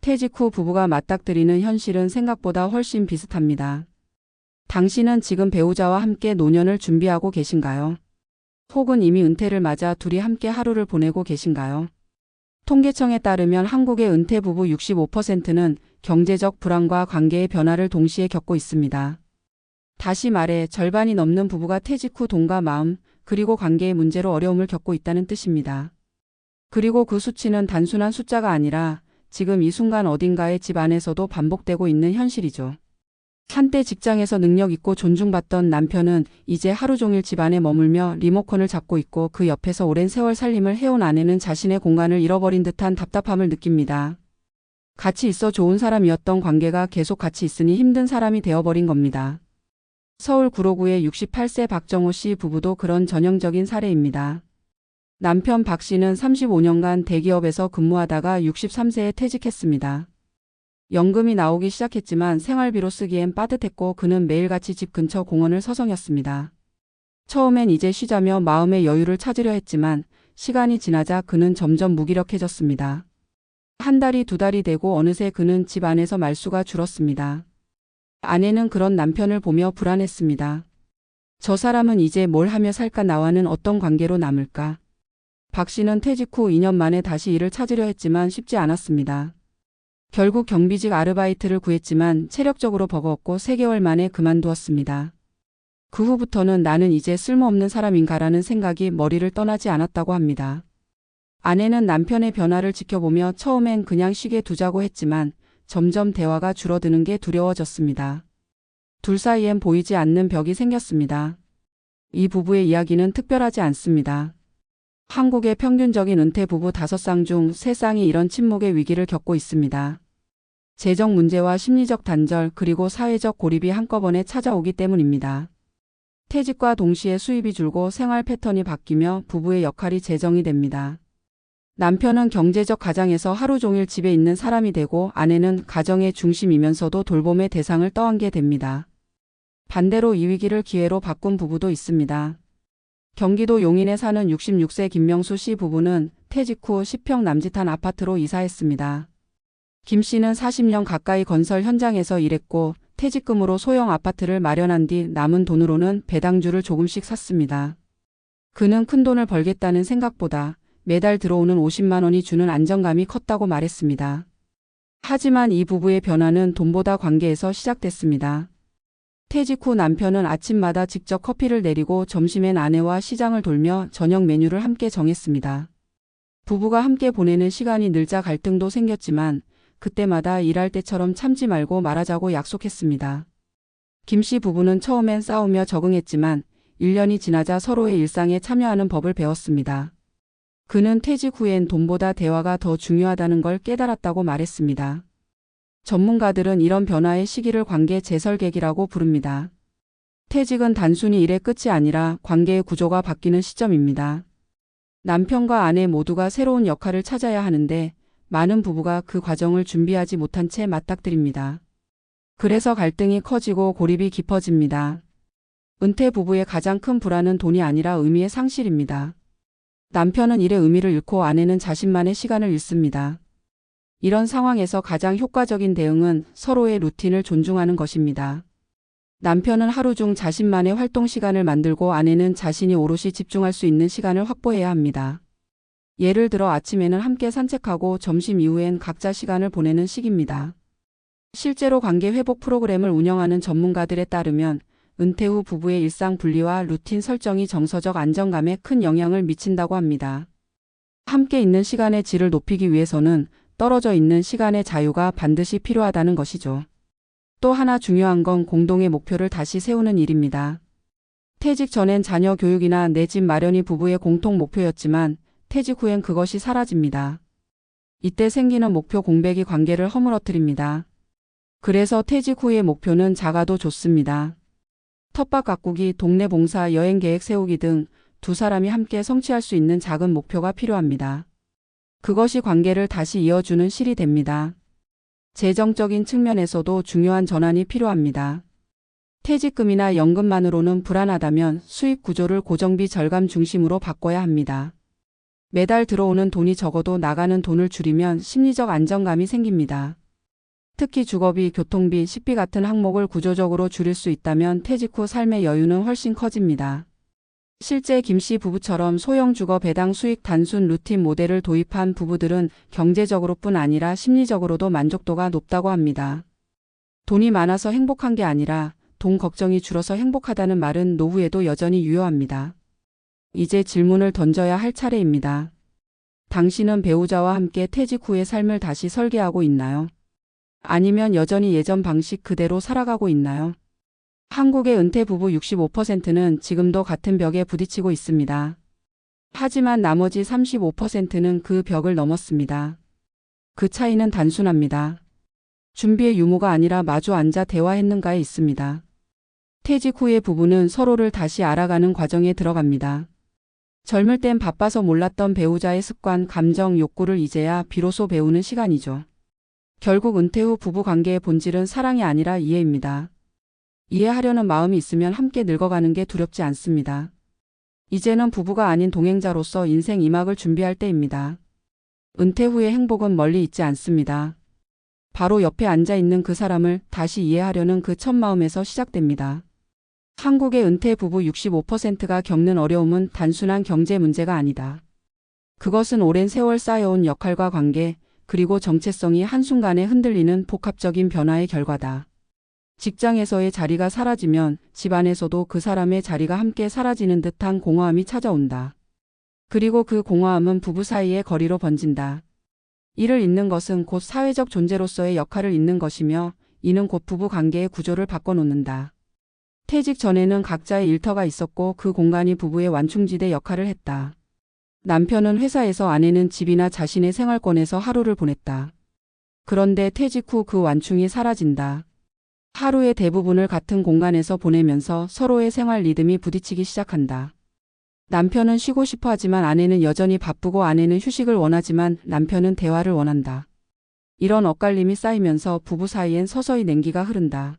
퇴직 후 부부가 맞닥뜨리는 현실은 생각보다 훨씬 비슷합니다. 당신은 지금 배우자와 함께 노년을 준비하고 계신가요? 혹은 이미 은퇴를 맞아 둘이 함께 하루를 보내고 계신가요? 통계청에 따르면 한국의 은퇴 부부 65%는 경제적 불안과 관계의 변화를 동시에 겪고 있습니다. 다시 말해 절반이 넘는 부부가 퇴직 후 돈과 마음, 그리고 관계의 문제로 어려움을 겪고 있다는 뜻입니다. 그리고 그 수치는 단순한 숫자가 아니라 지금 이 순간 어딘가의 집 안에서도 반복되고 있는 현실이죠. 한때 직장에서 능력 있고 존중받던 남편은 이제 하루 종일 집 안에 머물며 리모컨을 잡고 있고 그 옆에서 오랜 세월 살림을 해온 아내는 자신의 공간을 잃어버린 듯한 답답함을 느낍니다. 같이 있어 좋은 사람이었던 관계가 계속 같이 있으니 힘든 사람이 되어버린 겁니다. 서울 구로구의 68세 박정호 씨 부부도 그런 전형적인 사례입니다. 남편 박 씨는 35년간 대기업에서 근무하다가 63세에 퇴직했습니다. 연금이 나오기 시작했지만 생활비로 쓰기엔 빠듯했고 그는 매일같이 집 근처 공원을 서성였습니다. 처음엔 이제 쉬자며 마음의 여유를 찾으려 했지만 시간이 지나자 그는 점점 무기력해졌습니다. 한 달이 두 달이 되고 어느새 그는 집 안에서 말수가 줄었습니다. 아내는 그런 남편을 보며 불안했습니다. 저 사람은 이제 뭘 하며 살까, 나와는 어떤 관계로 남을까. 박 씨는 퇴직 후 2년 만에 다시 일을 찾으려 했지만 쉽지 않았습니다. 결국 경비직 아르바이트를 구했지만 체력적으로 버거웠고 3개월 만에 그만두었습니다. 그 후부터는 나는 이제 쓸모없는 사람인가라는 생각이 머리를 떠나지 않았다고 합니다. 아내는 남편의 변화를 지켜보며 처음엔 그냥 쉬게 두자고 했지만 점점 대화가 줄어드는 게 두려워졌습니다. 둘 사이엔 보이지 않는 벽이 생겼습니다. 이 부부의 이야기는 특별하지 않습니다. 한국의 평균적인 은퇴 부부 5쌍 중 3쌍이 이런 침묵의 위기를 겪고 있습니다. 재정 문제와 심리적 단절 그리고 사회적 고립이 한꺼번에 찾아오기 때문입니다. 퇴직과 동시에 수입이 줄고 생활 패턴이 바뀌며 부부의 역할이 재정이 됩니다. 남편은 경제적 가장에서 하루 종일 집에 있는 사람이 되고 아내는 가정의 중심이면서도 돌봄의 대상을 떠안게 됩니다. 반대로 이 위기를 기회로 바꾼 부부도 있습니다. 경기도 용인에 사는 66세 김명수 씨 부부는 퇴직 후 10평 남짓한 아파트로 이사했습니다. 김 씨는 40년 가까이 건설 현장에서 일했고 퇴직금으로 소형 아파트를 마련한 뒤 남은 돈으로는 배당주를 조금씩 샀습니다. 그는 큰 돈을 벌겠다는 생각보다 매달 들어오는 50만 원이 주는 안정감이 컸다고 말했습니다. 하지만 이 부부의 변화는 돈보다 관계에서 시작됐습니다. 퇴직 후 남편은 아침마다 직접 커피를 내리고 점심엔 아내와 시장을 돌며 저녁 메뉴를 함께 정했습니다. 부부가 함께 보내는 시간이 늘자 갈등도 생겼지만 그때마다 일할 때처럼 참지 말고 말하자고 약속했습니다. 김 씨 부부는 처음엔 싸우며 적응했지만 1년이 지나자 서로의 일상에 참여하는 법을 배웠습니다. 그는 퇴직 후엔 돈보다 대화가 더 중요하다는 걸 깨달았다고 말했습니다. 전문가들은 이런 변화의 시기를 관계 재설계기라고 부릅니다. 퇴직은 단순히 일의 끝이 아니라 관계의 구조가 바뀌는 시점입니다. 남편과 아내 모두가 새로운 역할을 찾아야 하는데 많은 부부가 그 과정을 준비하지 못한 채 맞닥뜨립니다. 그래서 갈등이 커지고 고립이 깊어집니다. 은퇴 부부의 가장 큰 불안은 돈이 아니라 의미의 상실입니다. 남편은 일의 의미를 잃고 아내는 자신만의 시간을 잃습니다. 이런 상황에서 가장 효과적인 대응은 서로의 루틴을 존중하는 것입니다. 남편은 하루 중 자신만의 활동 시간을 만들고 아내는 자신이 오롯이 집중할 수 있는 시간을 확보해야 합니다. 예를 들어 아침에는 함께 산책하고 점심 이후엔 각자 시간을 보내는 식입니다. 실제로 관계 회복 프로그램을 운영하는 전문가들에 따르면 은퇴 후 부부의 일상 분리와 루틴 설정이 정서적 안정감에 큰 영향을 미친다고 합니다. 함께 있는 시간의 질을 높이기 위해서는 떨어져 있는 시간의 자유가 반드시 필요하다는 것이죠. 또 하나 중요한 건 공동의 목표를 다시 세우는 일입니다. 퇴직 전엔 자녀 교육이나 내 집 마련이 부부의 공통 목표였지만 퇴직 후엔 그것이 사라집니다. 이때 생기는 목표 공백이 관계를 허물어뜨립니다. 그래서 퇴직 후의 목표는 작아도 좋습니다. 텃밭 가꾸기, 동네 봉사, 여행 계획 세우기 등 두 사람이 함께 성취할 수 있는 작은 목표가 필요합니다. 그것이 관계를 다시 이어주는 실이 됩니다. 재정적인 측면에서도 중요한 전환이 필요합니다. 퇴직금이나 연금만으로는 불안하다면 수입 구조를 고정비 절감 중심으로 바꿔야 합니다. 매달 들어오는 돈이 적어도 나가는 돈을 줄이면 심리적 안정감이 생깁니다. 특히 주거비, 교통비, 식비 같은 항목을 구조적으로 줄일 수 있다면 퇴직 후 삶의 여유는 훨씬 커집니다. 실제 김 씨 부부처럼 소형 주거 배당 수익 단순 루틴 모델을 도입한 부부들은 경제적으로뿐 아니라 심리적으로도 만족도가 높다고 합니다. 돈이 많아서 행복한 게 아니라 돈 걱정이 줄어서 행복하다는 말은 노후에도 여전히 유효합니다. 이제 질문을 던져야 할 차례입니다. 당신은 배우자와 함께 퇴직 후의 삶을 다시 설계하고 있나요? 아니면 여전히 예전 방식 그대로 살아가고 있나요? 한국의 은퇴 부부 65%는 지금도 같은 벽에 부딪히고 있습니다. 하지만 나머지 35%는 그 벽을 넘었습니다. 그 차이는 단순합니다. 준비의 유무가 아니라 마주 앉아 대화했는가에 있습니다. 퇴직 후의 부부는 서로를 다시 알아가는 과정에 들어갑니다. 젊을 땐 바빠서 몰랐던 배우자의 습관, 감정, 욕구를 이제야 비로소 배우는 시간이죠. 결국 은퇴 후 부부 관계의 본질은 사랑이 아니라 이해입니다. 이해하려는 마음이 있으면 함께 늙어가는 게 두렵지 않습니다. 이제는 부부가 아닌 동행자로서 인생 2막을 준비할 때입니다. 은퇴 후의 행복은 멀리 있지 않습니다. 바로 옆에 앉아 있는 그 사람을 다시 이해하려는 그 첫 마음에서 시작됩니다. 한국의 은퇴 부부 65%가 겪는 어려움은 단순한 경제 문제가 아니다. 그것은 오랜 세월 쌓여온 역할과 관계, 그리고 정체성이 한순간에 흔들리는 복합적인 변화의 결과다. 직장에서의 자리가 사라지면 집안에서도 그 사람의 자리가 함께 사라지는 듯한 공허함이 찾아온다. 그리고 그 공허함은 부부 사이의 거리로 번진다. 이를 잇는 것은 곧 사회적 존재로서의 역할을 잇는 것이며 이는 곧 부부 관계의 구조를 바꿔놓는다. 퇴직 전에는 각자의 일터가 있었고 그 공간이 부부의 완충지대 역할을 했다. 남편은 회사에서, 아내는 집이나 자신의 생활권에서 하루를 보냈다. 그런데 퇴직 후 그 완충이 사라진다. 하루의 대부분을 같은 공간에서 보내면서 서로의 생활 리듬이 부딪히기 시작한다. 남편은 쉬고 싶어 하지만 아내는 여전히 바쁘고, 아내는 휴식을 원하지만 남편은 대화를 원한다. 이런 엇갈림이 쌓이면서 부부 사이엔 서서히 냉기가 흐른다.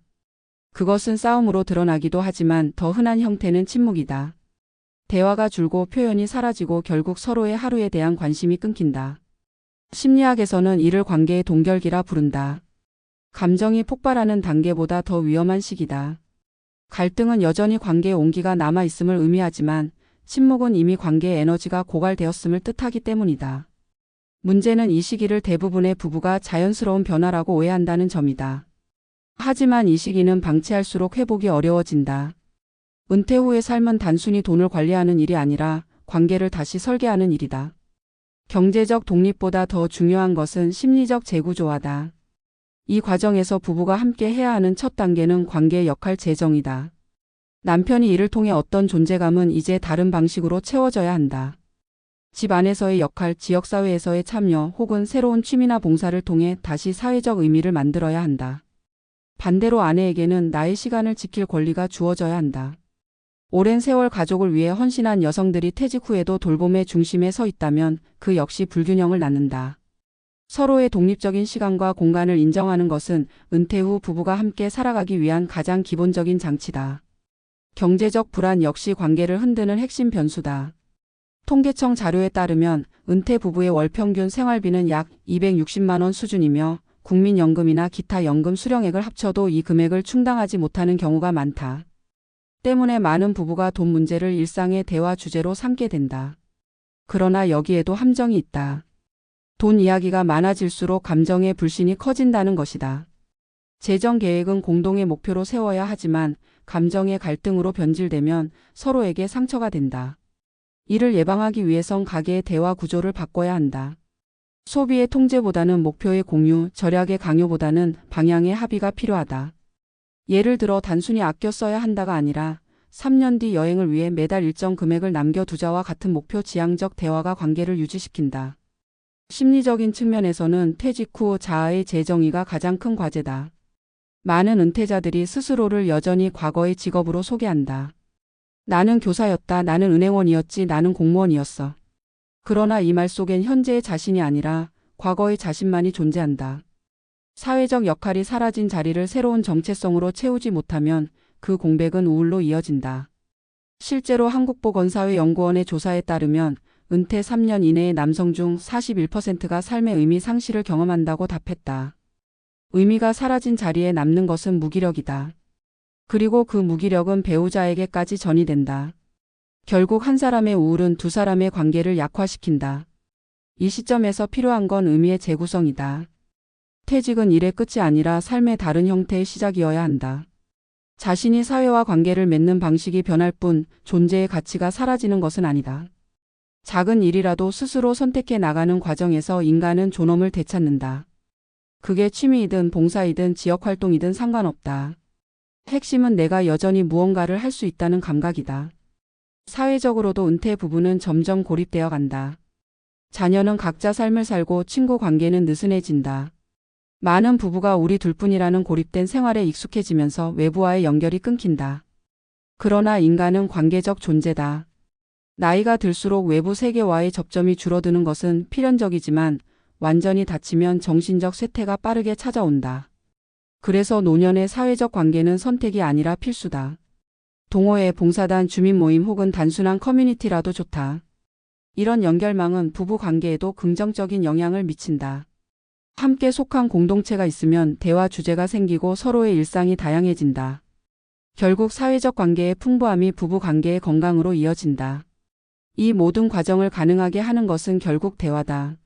그것은 싸움으로 드러나기도 하지만 더 흔한 형태는 침묵이다. 대화가 줄고 표현이 사라지고 결국 서로의 하루에 대한 관심이 끊긴다. 심리학에서는 이를 관계의 동결기라 부른다. 감정이 폭발하는 단계보다 더 위험한 시기다. 갈등은 여전히 관계의 온기가 남아있음을 의미하지만 침묵은 이미 관계의 에너지가 고갈되었음을 뜻하기 때문이다. 문제는 이 시기를 대부분의 부부가 자연스러운 변화라고 오해한다는 점이다. 하지만 이 시기는 방치할수록 회복이 어려워진다. 은퇴 후의 삶은 단순히 돈을 관리하는 일이 아니라 관계를 다시 설계하는 일이다. 경제적 독립보다 더 중요한 것은 심리적 재구조화다. 이 과정에서 부부가 함께 해야 하는 첫 단계는 관계의 역할 재정이다. 남편이 이를 통해 어떤 존재감은 이제 다른 방식으로 채워져야 한다. 집 안에서의 역할, 지역사회에서의 참여 혹은 새로운 취미나 봉사를 통해 다시 사회적 의미를 만들어야 한다. 반대로 아내에게는 나의 시간을 지킬 권리가 주어져야 한다. 오랜 세월 가족을 위해 헌신한 여성들이 퇴직 후에도 돌봄의 중심에 서 있다면 그 역시 불균형을 낳는다. 서로의 독립적인 시간과 공간을 인정하는 것은 은퇴 후 부부가 함께 살아가기 위한 가장 기본적인 장치다. 경제적 불안 역시 관계를 흔드는 핵심 변수다. 통계청 자료에 따르면 은퇴 부부의 월 평균 생활비는 약 260만 원 수준이며 국민연금이나 기타 연금 수령액을 합쳐도 이 금액을 충당하지 못하는 경우가 많다. 때문에 많은 부부가 돈 문제를 일상의 대화 주제로 삼게 된다. 그러나 여기에도 함정이 있다. 돈 이야기가 많아질수록 감정의 불신이 커진다는 것이다. 재정 계획은 공동의 목표로 세워야 하지만 감정의 갈등으로 변질되면 서로에게 상처가 된다. 이를 예방하기 위해선 가계의 대화 구조를 바꿔야 한다. 소비의 통제보다는 목표의 공유, 절약의 강요보다는 방향의 합의가 필요하다. 예를 들어 단순히 아껴 써야 한다가 아니라 3년 뒤 여행을 위해 매달 일정 금액을 남겨두자와 같은 목표 지향적 대화가 관계를 유지시킨다. 심리적인 측면에서는 퇴직 후 자아의 재정의가 가장 큰 과제다. 많은 은퇴자들이 스스로를 여전히 과거의 직업으로 소개한다. 나는 교사였다. 나는 은행원이었지. 나는 공무원이었어. 그러나 이 말 속엔 현재의 자신이 아니라 과거의 자신만이 존재한다. 사회적 역할이 사라진 자리를 새로운 정체성으로 채우지 못하면 그 공백은 우울로 이어진다. 실제로 한국보건사회연구원의 조사에 따르면 은퇴 3년 이내의 남성 중 41%가 삶의 의미 상실을 경험한다고 답했다. 의미가 사라진 자리에 남는 것은 무기력이다. 그리고 그 무기력은 배우자에게까지 전이된다. 결국 한 사람의 우울은 두 사람의 관계를 약화시킨다. 이 시점에서 필요한 건 의미의 재구성이다. 퇴직은 일의 끝이 아니라 삶의 다른 형태의 시작이어야 한다. 자신이 사회와 관계를 맺는 방식이 변할 뿐 존재의 가치가 사라지는 것은 아니다. 작은 일이라도 스스로 선택해 나가는 과정에서 인간은 존엄을 되찾는다. 그게 취미이든 봉사이든 지역활동이든 상관없다. 핵심은 내가 여전히 무언가를 할 수 있다는 감각이다. 사회적으로도 은퇴 부부는 점점 고립되어 간다. 자녀는 각자 삶을 살고 친구 관계는 느슨해진다. 많은 부부가 우리 둘뿐이라는 고립된 생활에 익숙해지면서 외부와의 연결이 끊긴다. 그러나 인간은 관계적 존재다. 나이가 들수록 외부 세계와의 접점이 줄어드는 것은 필연적이지만 완전히 닫히면 정신적 쇠퇴가 빠르게 찾아온다. 그래서 노년의 사회적 관계는 선택이 아니라 필수다. 동호회, 봉사단, 주민 모임 혹은 단순한 커뮤니티라도 좋다. 이런 연결망은 부부 관계에도 긍정적인 영향을 미친다. 함께 속한 공동체가 있으면 대화 주제가 생기고 서로의 일상이 다양해진다. 결국 사회적 관계의 풍부함이 부부 관계의 건강으로 이어진다. 이 모든 과정을 가능하게 하는 것은 결국 대화다.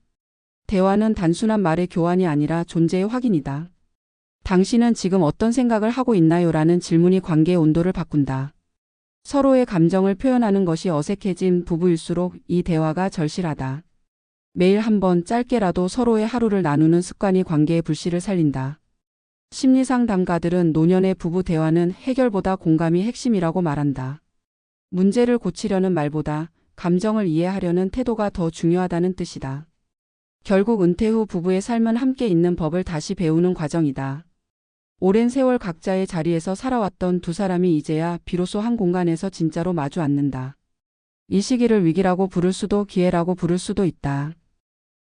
대화는 단순한 말의 교환이 아니라 존재의 확인이다. 당신은 지금 어떤 생각을 하고 있나요? 라는 질문이 관계의 온도를 바꾼다. 서로의 감정을 표현하는 것이 어색해진 부부일수록 이 대화가 절실하다. 매일 한 번 짧게라도 서로의 하루를 나누는 습관이 관계의 불씨를 살린다. 심리상담가들은 노년의 부부 대화는 해결보다 공감이 핵심이라고 말한다. 문제를 고치려는 말보다 감정을 이해하려는 태도가 더 중요하다는 뜻이다. 결국 은퇴 후 부부의 삶은 함께 있는 법을 다시 배우는 과정이다. 오랜 세월 각자의 자리에서 살아왔던 두 사람이 이제야 비로소 한 공간에서 진짜로 마주 앉는다. 이 시기를 위기라고 부를 수도 기회라고 부를 수도 있다.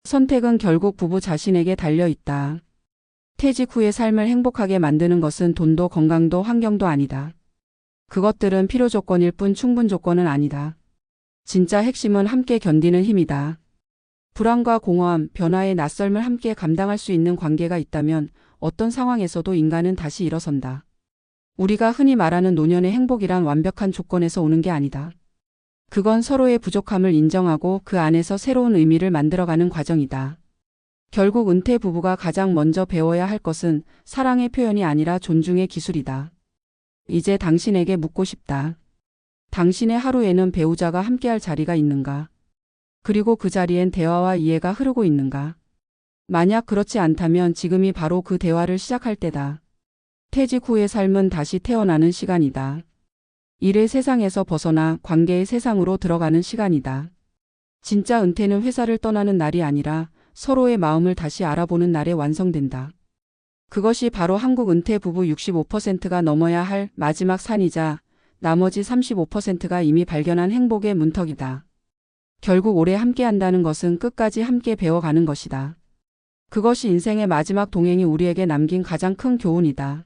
선택은 결국 부부 자신에게 달려 있다. 퇴직 후의 삶을 행복하게 만드는 것은 돈도 건강도 환경도 아니다. 그것들은 필요 조건일 뿐 충분 조건은 아니다. 진짜 핵심은 함께 견디는 힘이다. 불안과 공허함, 변화의 낯설음을 함께 감당할 수 있는 관계가 있다면 어떤 상황에서도 인간은 다시 일어선다. 우리가 흔히 말하는 노년의 행복이란 완벽한 조건에서 오는 게 아니다. 그건 서로의 부족함을 인정하고 그 안에서 새로운 의미를 만들어가는 과정이다. 결국 은퇴 부부가 가장 먼저 배워야 할 것은 사랑의 표현이 아니라 존중의 기술이다. 이제 당신에게 묻고 싶다. 당신의 하루에는 배우자가 함께할 자리가 있는가? 그리고 그 자리엔 대화와 이해가 흐르고 있는가? 만약 그렇지 않다면 지금이 바로 그 대화를 시작할 때다. 퇴직 후의 삶은 다시 태어나는 시간이다. 일의 세상에서 벗어나 관계의 세상으로 들어가는 시간이다. 진짜 은퇴는 회사를 떠나는 날이 아니라 서로의 마음을 다시 알아보는 날에 완성된다. 그것이 바로 한국 은퇴 부부 65%가 넘어야 할 마지막 산이자 나머지 35%가 이미 발견한 행복의 문턱이다. 결국 오래 함께한다는 것은 끝까지 함께 배워가는 것이다. 그것이 인생의 마지막 동행이 우리에게 남긴 가장 큰 교훈이다.